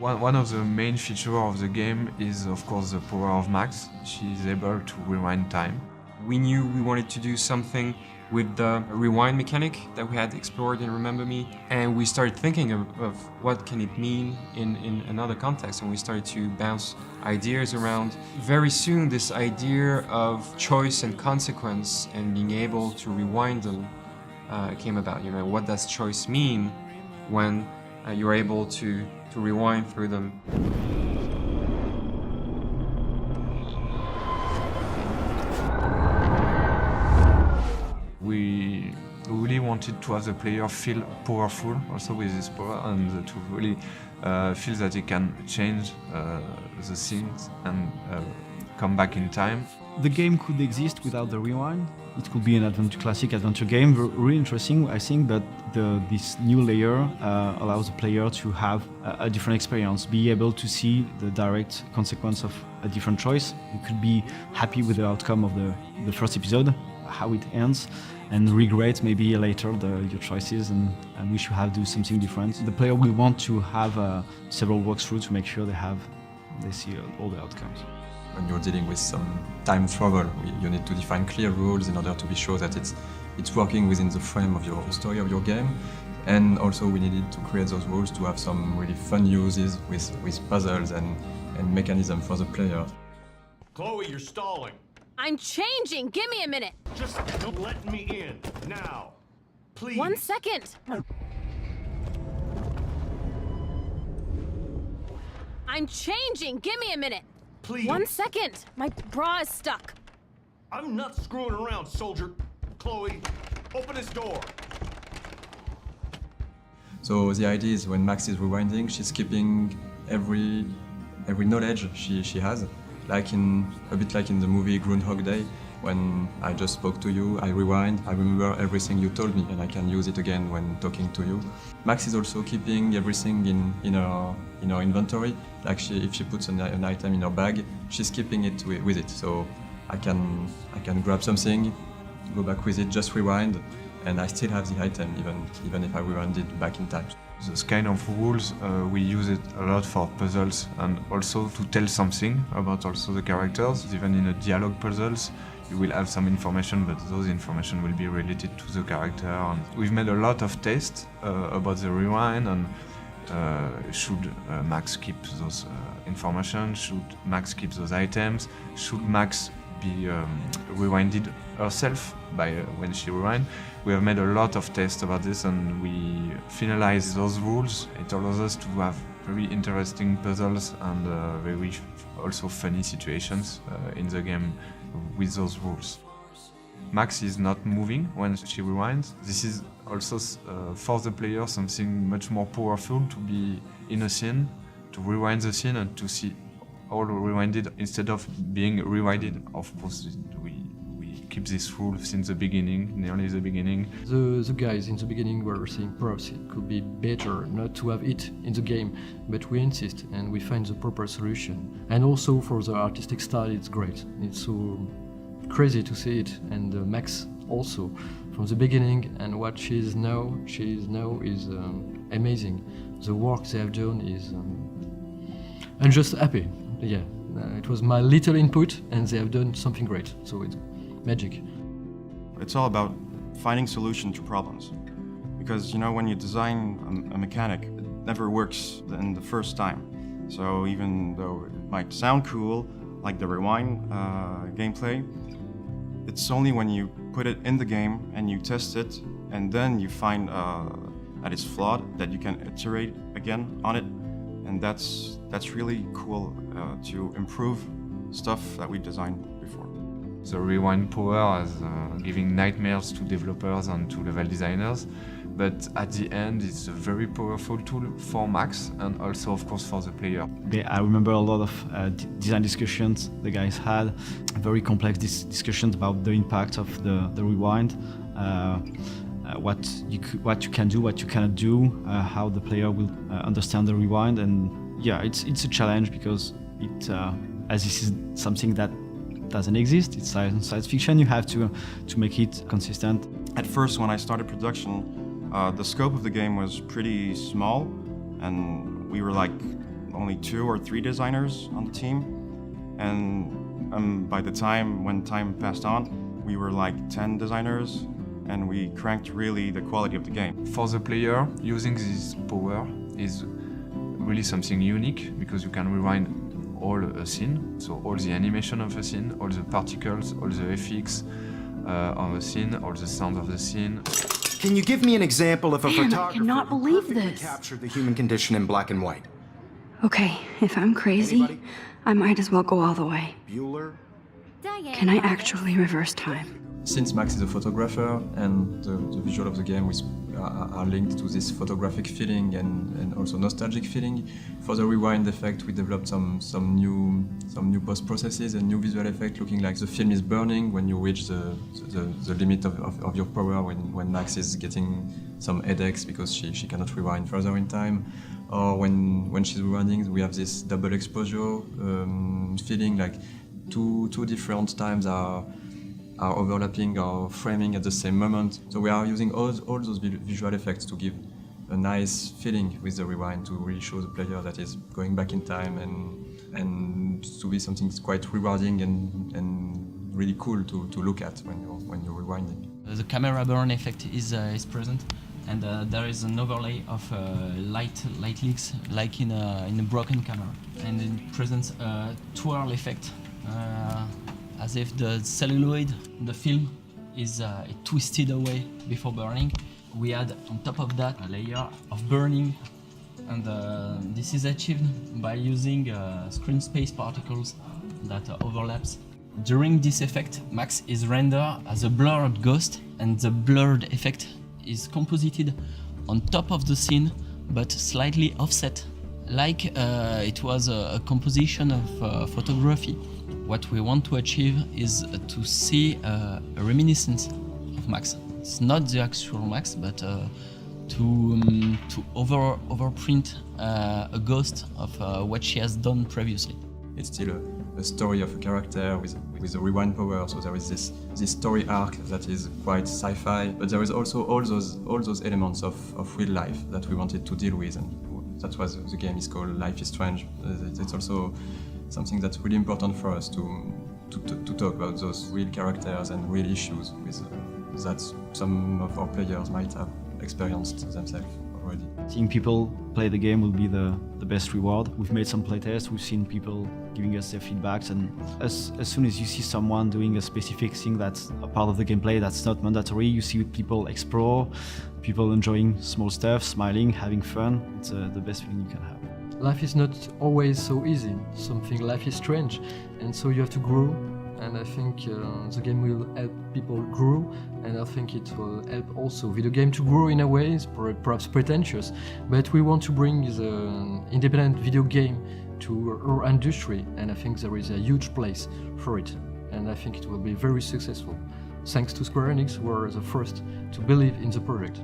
One of the main features of the game is, of course, the power of Max. She is able to rewind time. We knew we wanted to do something with the rewind mechanic that we had explored in Remember Me, and we started thinking of what can it mean in another context, and we started to bounce ideas around. Very soon this idea of choice and consequence and being able to rewind them came about. You know, what does choice mean when you're able to rewind through them? We really wanted to have the player feel powerful also with this power, and to really feel that he can change the things and come back in time. The game could exist without the rewind. It could be an classic adventure game, really interesting, I think, but this new layer allows the player to have a different experience, be able to see the direct consequence of a different choice. You could be happy with the outcome of the first episode, how it ends, and regret maybe later your choices and wish you have do something different. The player will want to have several walkthroughs to make sure they see all the outcomes. When you're dealing with some time travel, you need to define clear rules in order to be sure that it's working within the frame of your story of your game. And also we needed to create those rules to have some really fun uses with puzzles and mechanism for the player. Chloe, you're stalling. I'm changing! Give me a minute! Just don't let me in, now. Please. 1 second! I'm changing! Give me a minute! Please. 1 second! My bra is stuck. I'm not screwing around, soldier. Chloe, open this door. So the idea is when Max is rewinding, she's keeping every knowledge she has. A bit like in the movie Groundhog Day, when I just spoke to you, I rewind, I remember everything you told me, and I can use it again when talking to you. Max is also keeping everything in her inventory. If she puts an item in her bag, she's keeping it with it. So I can grab something, go back with it, just rewind, and I still have the item, even if I rewind it back in time. This kind of rules, we use it a lot for puzzles and also to tell something about also the characters. Even in a dialogue puzzles, you will have some information, but those information will be related to the character. And we've made a lot of tests about the rewind and should Max keep those information, should Max keep those items, should Max be rewinded herself by when she rewind. We have made a lot of tests about this and we finalized those rules. It allows us to have very interesting puzzles and very also funny situations in the game with those rules. Max is not moving when she rewinds. This is also for the player something much more powerful to be in a scene, to rewind the scene and to see all rewinded instead of being rewinded. Of course, we keep this rule since the beginning, nearly the beginning. The guys in the beginning were saying perhaps it could be better not to have it in the game, but we insist and we find the proper solution. And also for the artistic style, it's great. It's so crazy to see it, and Max also from the beginning, and what she is now is amazing. The work they have done is. I'm just happy. Yeah, it was my little input, and they have done something great. So it's magic. It's all about finding solutions to problems. Because, when you design a mechanic, it never works in the first time. So even though it might sound cool, like the rewind gameplay, it's only when you put it in the game and you test it, and then you find that it's flawed, that you can iterate again on it. And that's really cool to improve stuff that we designed before. The rewind power is giving nightmares to developers and to level designers, but at the end it's a very powerful tool for Max and also of course for the player. I remember a lot of design discussions the guys had, very complex discussions about the impact of the rewind, what you can do, what you cannot do, how the player will understand the rewind, and yeah, it's a challenge because as this is something that doesn't exist, it's science fiction, you have to make it consistent. At first, when I started production, the scope of the game was pretty small, and we were like only 2 or 3 designers on the team, and by the time when time passed on, we were like 10 designers, and we cranked really the quality of the game. For the player, using this power is really something unique because you can rewind all a scene, so all the animation of a scene, all the particles, all the effects of a scene, all the sound of the scene. Can you give me an example of a Man, I photographer cannot who believe perfectly this. captured the human condition in black and white? Okay, if I'm crazy, Anybody? I might as well go all the way. Bueller? Can I actually reverse time? Since Max is a photographer and the visual of the game are linked to this photographic feeling and also nostalgic feeling, for the rewind effect we developed some new post processes and new visual effect looking like the film is burning when you reach the limit of your power, when Max is getting some headaches because she cannot rewind further in time, or when she's rewinding we have this double exposure feeling like two different times are overlapping or framing at the same moment. So we are using all those visual effects to give a nice feeling with the rewind, to really show the player that is going back in time and to be something quite rewarding and really cool to look at when you're rewinding. The camera burn effect is present, and there is an overlay of light leaks like in a broken camera, and it presents a twirl effect. As if the celluloid, the film, is twisted away before burning. We add on top of that a layer of burning, and this is achieved by using screen space particles that overlaps. During this effect, Max is rendered as a blurred ghost, and the blurred effect is composited on top of the scene, but slightly offset, like it was a composition of photography. What we want to achieve is to see a reminiscence of Max. It's not the actual Max, but to overprint a ghost of what she has done previously. It's still a story of a character with a rewind power, so there is this story arc that is quite sci-fi, but there is also all those elements of real life that we wanted to deal with, and that's why the game is called Life is Strange. It's also something that's really important for us to talk about those real characters and real issues that some of our players might have experienced themselves already. Seeing people play the game will be the best reward. We've made some playtests, we've seen people giving us their feedbacks, and as soon as you see someone doing a specific thing that's a part of the gameplay that's not mandatory, you see people explore, people enjoying small stuff, smiling, having fun. It's the best feeling you can have. Life is not always so easy. Life is strange, and so you have to grow. And I think the game will help people grow, and I think it will help also video game to grow in a way. It's perhaps pretentious, but we want to bring the independent video game to our industry, and I think there is a huge place for it, and I think it will be very successful. Thanks to Square Enix, who were the first to believe in the project.